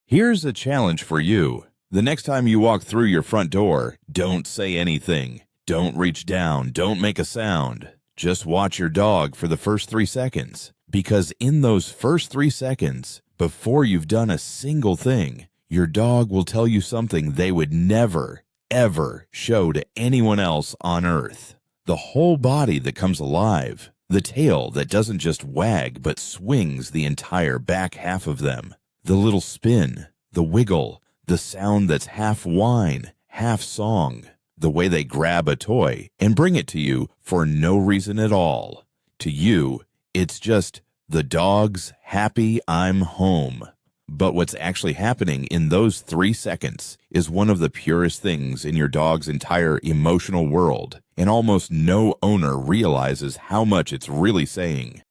Here's a challenge for you. The next time you walk through your front door, don't say anything. Don't reach down. Don't make a sound. Just watch your dog for the first 3 seconds. Because in those first 3 seconds, before you've done a single thing, your dog will tell you something they would never, ever show to anyone else on earth. The whole body that comes alive. The tail that doesn't just wag but swings the entire back half of them. The little spin, the wiggle, the sound that's half whine, half song, the way they grab a toy and bring it to you for no reason at all. To you, it's just the dog's happy I'm home. But what's actually happening in those 3 seconds is one of the purest things in your dog's entire emotional world, and almost no owner realizes how much it's really saying.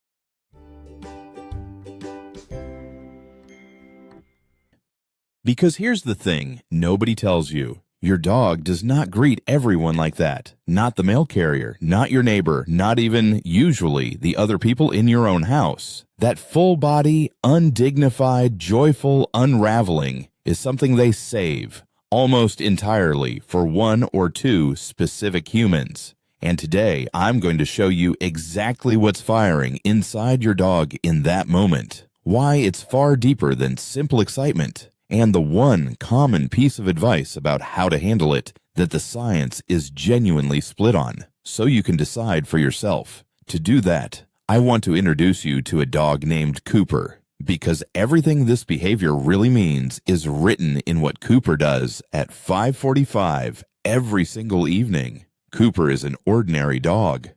Because here's the thing nobody tells you. Your dog does not greet everyone like that. Not the mail carrier, not your neighbor, not even, usually, the other people in your own house. That full-body, undignified, joyful unraveling is something they save, almost entirely, for 1 or 2 specific humans. And today, I'm going to show you exactly what's firing inside your dog in that moment. Why it's far deeper than simple excitement. And the one common piece of advice about how to handle it that the science is genuinely split on, so you can decide for yourself. To do that, I want to introduce you to a dog named Cooper, because everything this behavior really means is written in what Cooper does at 5:45 every single evening. Cooper is an ordinary dog.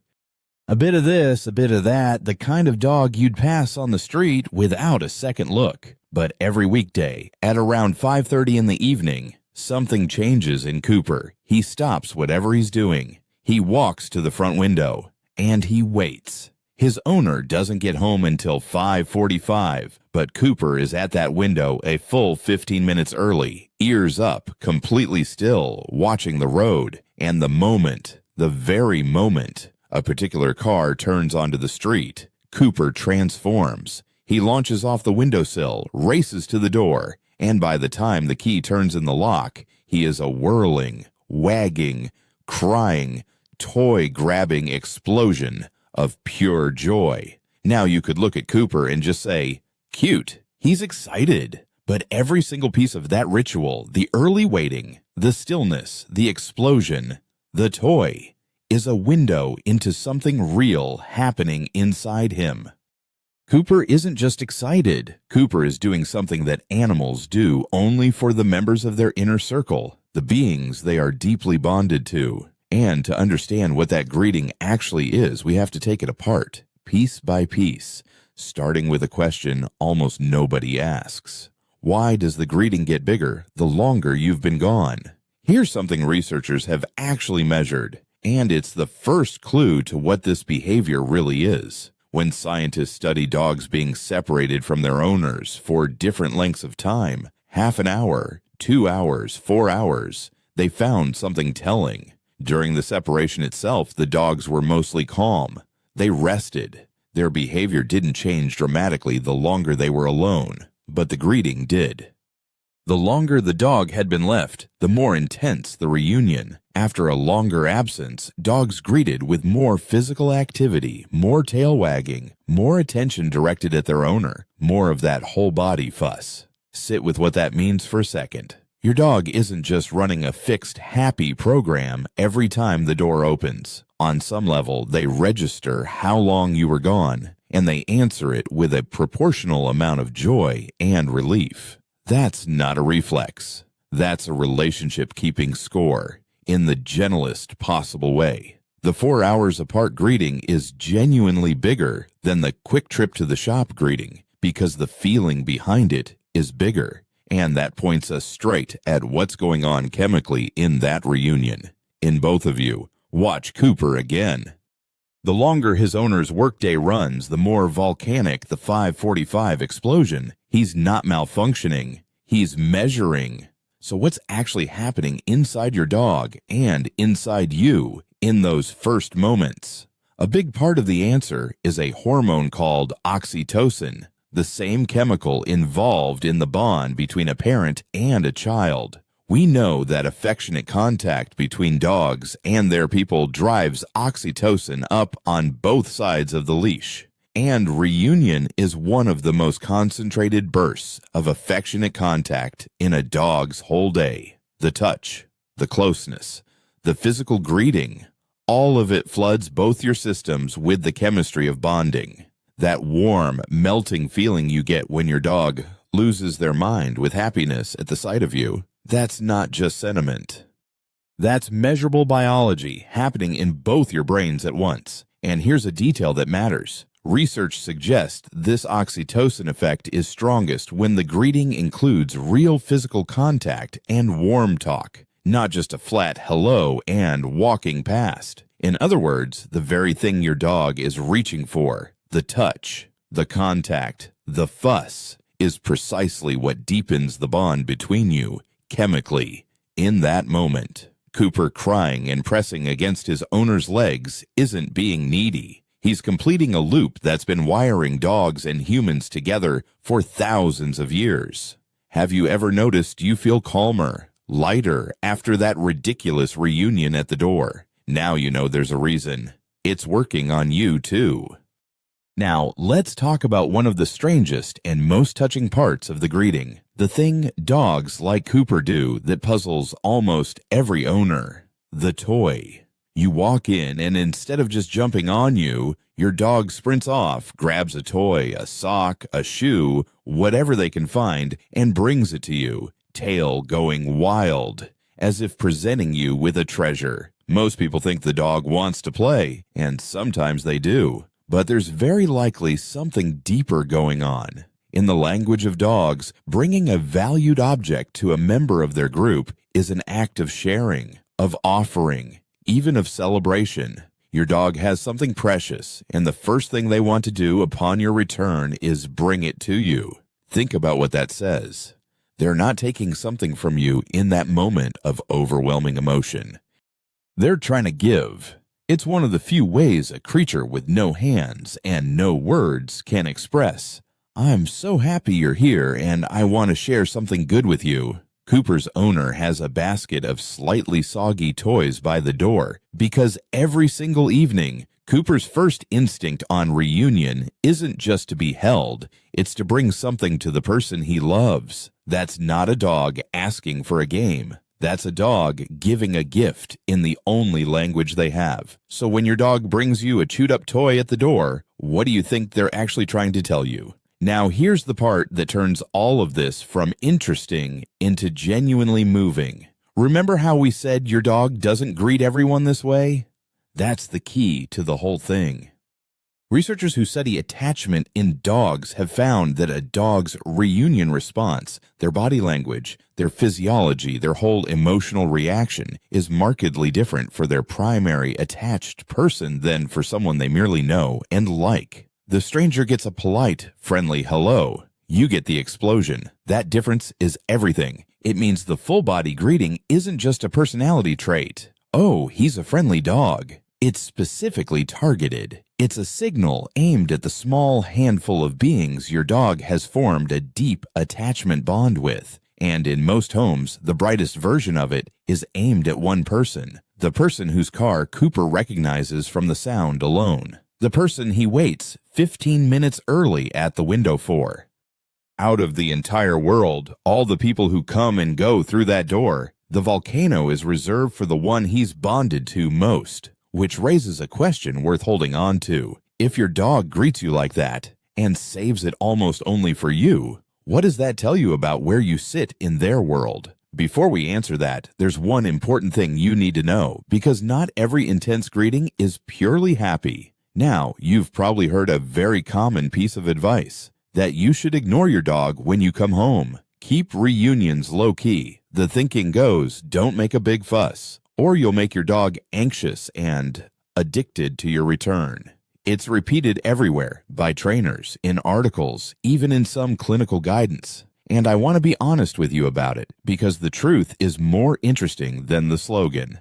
A bit of this, a bit of that, the kind of dog you'd pass on the street without a second look. But every weekday, at around 5:30 in the evening, something changes in Cooper. He stops whatever he's doing. He walks to the front window, and he waits. His owner doesn't get home until 5:45, but Cooper is at that window a full 15 minutes early, ears up, completely still, watching the road, and the very moment, a particular car turns onto the street, Cooper transforms. He launches off the windowsill, races to the door, and by the time the key turns in the lock, he is a whirling, wagging, crying, toy-grabbing explosion of pure joy. Now you could look at Cooper and just say, cute, he's excited. But every single piece of that ritual, the early waiting, the stillness, the explosion, the toy, is a window into something real happening inside him. Cooper isn't just excited. Cooper is doing something that animals do only for the members of their inner circle, the beings they are deeply bonded to. And to understand what that greeting actually is, we have to take it apart, piece by piece, starting with a question almost nobody asks. Why does the greeting get bigger the longer you've been gone? Here's something researchers have actually measured, and it's the first clue to what this behavior really is. When scientists study dogs being separated from their owners for different lengths of time, half an hour, 2 hours, 4 hours, they found something telling. During the separation itself, the dogs were mostly calm. They rested. Their behavior didn't change dramatically the longer they were alone, but the greeting did. The longer the dog had been left, the more intense the reunion. After a longer absence, dogs greeted with more physical activity, more tail wagging, more attention directed at their owner, more of that whole body fuss. Sit with what that means for a second. Your dog isn't just running a fixed happy program every time the door opens. On some level, they register how long you were gone, and they answer it with a proportional amount of joy and relief. That's not a reflex. That's a relationship-keeping score in the gentlest possible way. The 4 hours apart greeting is genuinely bigger than the quick trip to the shop greeting because the feeling behind it is bigger. And that points us straight at what's going on chemically in that reunion. In both of you, watch Cooper again. The longer his owner's workday runs, the more volcanic the 5:45 explosion. He's not malfunctioning. He's measuring. So what's actually happening inside your dog and inside you in those first moments? A big part of the answer is a hormone called oxytocin. the same chemical involved in the bond between a parent and a child. We know that affectionate contact between dogs and their people drives oxytocin up on both sides of the leash. And reunion is one of the most concentrated bursts of affectionate contact in a dog's whole day. The touch, the closeness, the physical greeting, all of it floods both your systems with the chemistry of bonding. That warm, melting feeling you get when your dog loses their mind with happiness at the sight of you, that's not just sentiment. That's measurable biology happening in both your brains at once. And here's a detail that matters. Research suggests this oxytocin effect is strongest when the greeting includes real physical contact and warm talk, not just a flat hello and walking past. In other words, the very thing your dog is reaching for, the touch, the contact, the fuss, is precisely what deepens the bond between you chemically in that moment. Cooper crying and pressing against his owner's legs isn't being needy. He's completing a loop that's been wiring dogs and humans together for thousands of years. Have you ever noticed you feel calmer, lighter after that ridiculous reunion at the door? Now you know there's a reason. It's working on you too. Now, let's talk about one of the strangest and most touching parts of the greeting. The thing dogs like Cooper do that puzzles almost every owner. The toy. You walk in and instead of just jumping on you, your dog sprints off, grabs a toy, a sock, a shoe, whatever they can find, and brings it to you, tail going wild, as if presenting you with a treasure. Most people think the dog wants to play, and sometimes they do. But there's very likely something deeper going on. In the language of dogs, bringing a valued object to a member of their group is an act of sharing, of offering, even of celebration. Your dog has something precious, and the first thing they want to do upon your return is bring it to you. Think about what that says. They're not taking something from you in that moment of overwhelming emotion. They're trying to give. It's one of the few ways a creature with no hands and no words can express, "I'm so happy you're here and I want to share something good with you." Cooper's owner has a basket of slightly soggy toys by the door because every single evening, Cooper's first instinct on reunion isn't just to be held, it's to bring something to the person he loves. That's not a dog asking for a game. That's a dog giving a gift in the only language they have. So when your dog brings you a chewed-up toy at the door, what do you think they're actually trying to tell you? Now here's the part that turns all of this from interesting into genuinely moving. Remember how we said your dog doesn't greet everyone this way? That's the key to the whole thing. Researchers who study attachment in dogs have found that a dog's reunion response, their body language, their physiology, their whole emotional reaction is markedly different for their primary attached person than for someone they merely know and like. The stranger gets a polite, friendly hello. You get the explosion. That difference is everything. It means the full-body greeting isn't just a personality trait. Oh, he's a friendly dog. It's specifically targeted. It's a signal aimed at the small handful of beings your dog has formed a deep attachment bond with. And in most homes, the brightest version of it is aimed at one person, the person whose car Cooper recognizes from the sound alone. The person he waits 15 minutes early at the window for. Out of the entire world, all the people who come and go through that door, the volcano is reserved for the one he's bonded to most, which raises a question worth holding on to. If your dog greets you like that and saves it almost only for you, what does that tell you about where you sit in their world? Before we answer that, there's one important thing you need to know, because not every intense greeting is purely happy. Now, you've probably heard a very common piece of advice, that you should ignore your dog when you come home. Keep reunions low-key. The thinking goes, don't make a big fuss, or you'll make your dog anxious and addicted to your return. It's repeated everywhere, by trainers, in articles, even in some clinical guidance. And I want to be honest with you about it, because the truth is more interesting than the slogan.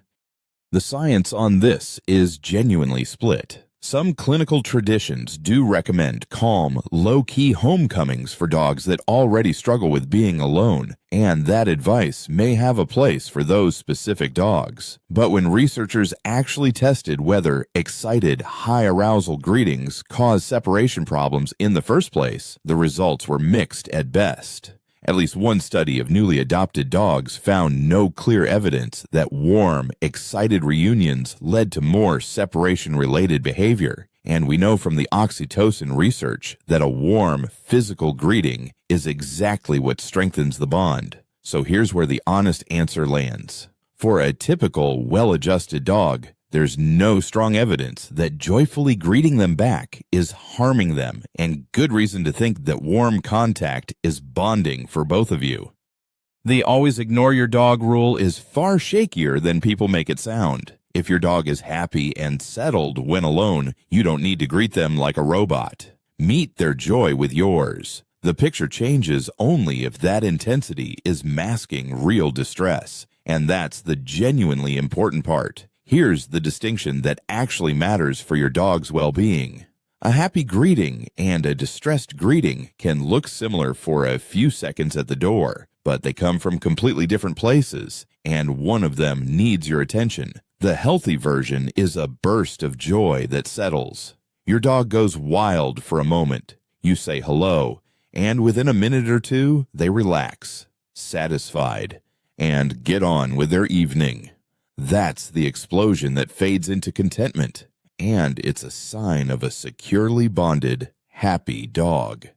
The science on this is genuinely split. Some clinical traditions do recommend calm, low-key homecomings for dogs that already struggle with being alone, and that advice may have a place for those specific dogs. But when researchers actually tested whether excited, high-arousal greetings cause separation problems in the first place, the results were mixed at best. At least one study of newly adopted dogs found no clear evidence that warm, excited reunions led to more separation-related behavior. And we know from the oxytocin research that a warm, physical greeting is exactly what strengthens the bond. So here's where the honest answer lands. For a typical, well-adjusted dog, there's no strong evidence that joyfully greeting them back is harming them, and good reason to think that warm contact is bonding for both of you. The always ignore your dog rule is far shakier than people make it sound. If your dog is happy and settled when alone, you don't need to greet them like a robot. Meet their joy with yours. The picture changes only if that intensity is masking real distress, and that's the genuinely important part. Here's the distinction that actually matters for your dog's well-being. A happy greeting and a distressed greeting can look similar for a few seconds at the door, but they come from completely different places, and one of them needs your attention. The healthy version is a burst of joy that settles. Your dog goes wild for a moment. You say hello, and within a minute or two, they relax, satisfied, and get on with their evening. That's the explosion that fades into contentment, and it's a sign of a securely bonded, happy dog.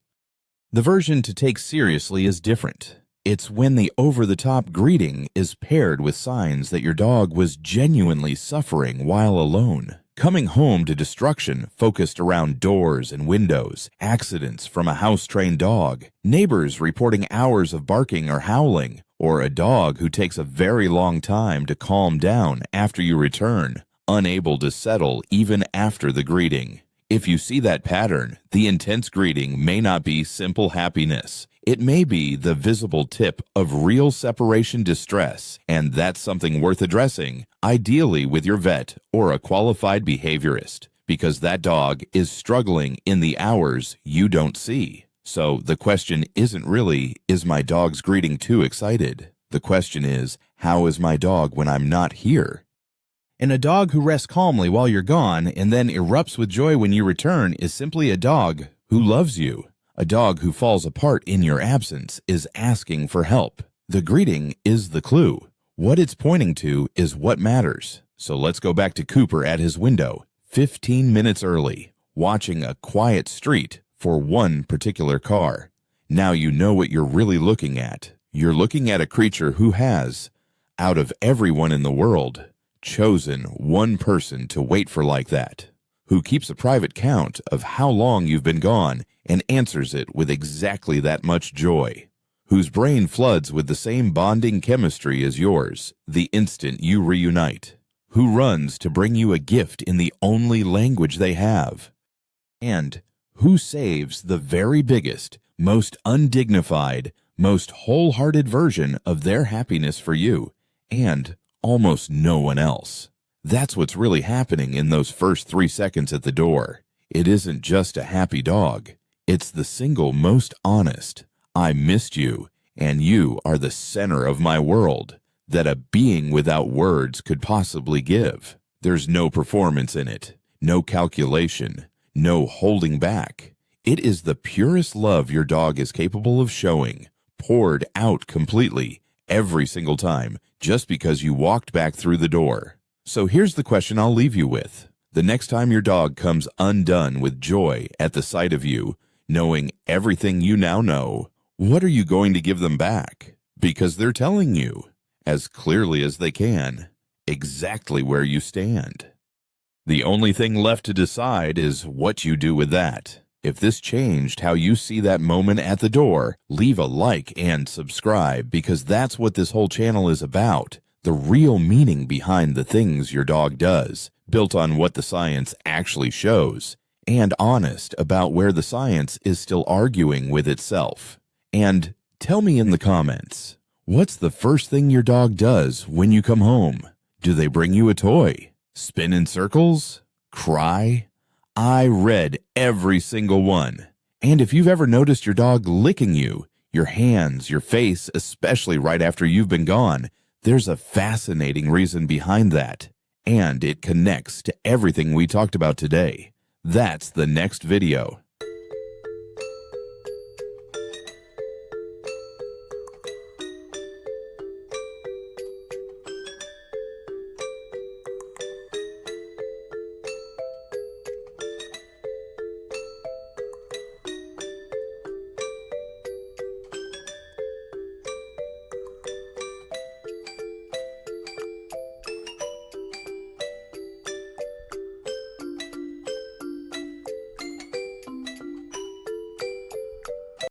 The version to take seriously is different. It's when the over-the-top greeting is paired with signs that your dog was genuinely suffering while alone. Coming home to destruction focused around doors and windows, accidents from a house-trained dog, neighbors reporting hours of barking or howling, or a dog who takes a very long time to calm down after you return, unable to settle even after the greeting. If you see that pattern, the intense greeting may not be simple happiness. It may be the visible tip of real separation distress, and that's something worth addressing, ideally with your vet or a qualified behaviorist, because that dog is struggling in the hours you don't see. So the question isn't really, is my dog's greeting too excited? The question is, how is my dog when I'm not here? And a dog who rests calmly while you're gone and then erupts with joy when you return is simply a dog who loves you. A dog who falls apart in your absence is asking for help. The greeting is the clue. What it's pointing to is what matters. So let's go back to Cooper at his window, 15 minutes early, watching a quiet street for one particular car. Now you know what you're really looking at. You're looking at a creature who has, out of everyone in the world, chosen one person to wait for like that, who keeps a private count of how long you've been gone and answers it with exactly that much joy, whose brain floods with the same bonding chemistry as yours the instant you reunite, who runs to bring you a gift in the only language they have, and who saves the very biggest, most undignified, most wholehearted version of their happiness for you and almost no one else. That's what's really happening in those first 3 seconds at the door. It isn't just a happy dog. It's the single most honest, I missed you, and you are the center of my world, that a being without words could possibly give. There's no performance in it, no calculation, no holding back. It is the purest love your dog is capable of showing, poured out completely, every single time, just because you walked back through the door. So here's the question I'll leave you with. The next time your dog comes undone with joy at the sight of you, knowing everything you now know, what are you going to give them back? Because they're telling you, as clearly as they can, exactly where you stand. The only thing left to decide is what you do with that. If this changed how you see that moment at the door, leave a like and subscribe, because that's what this whole channel is about. The real meaning behind the things your dog does, built on what the science actually shows, and honest about where the science is still arguing with itself. And tell me in the comments, what's the first thing your dog does when you come home? Do they bring you a toy? Spin in circles? Cry? I read every single one. And if you've ever noticed your dog licking you, your hands, your face, especially right after you've been gone, there's a fascinating reason behind that. And it connects to everything we talked about today. That's the next video.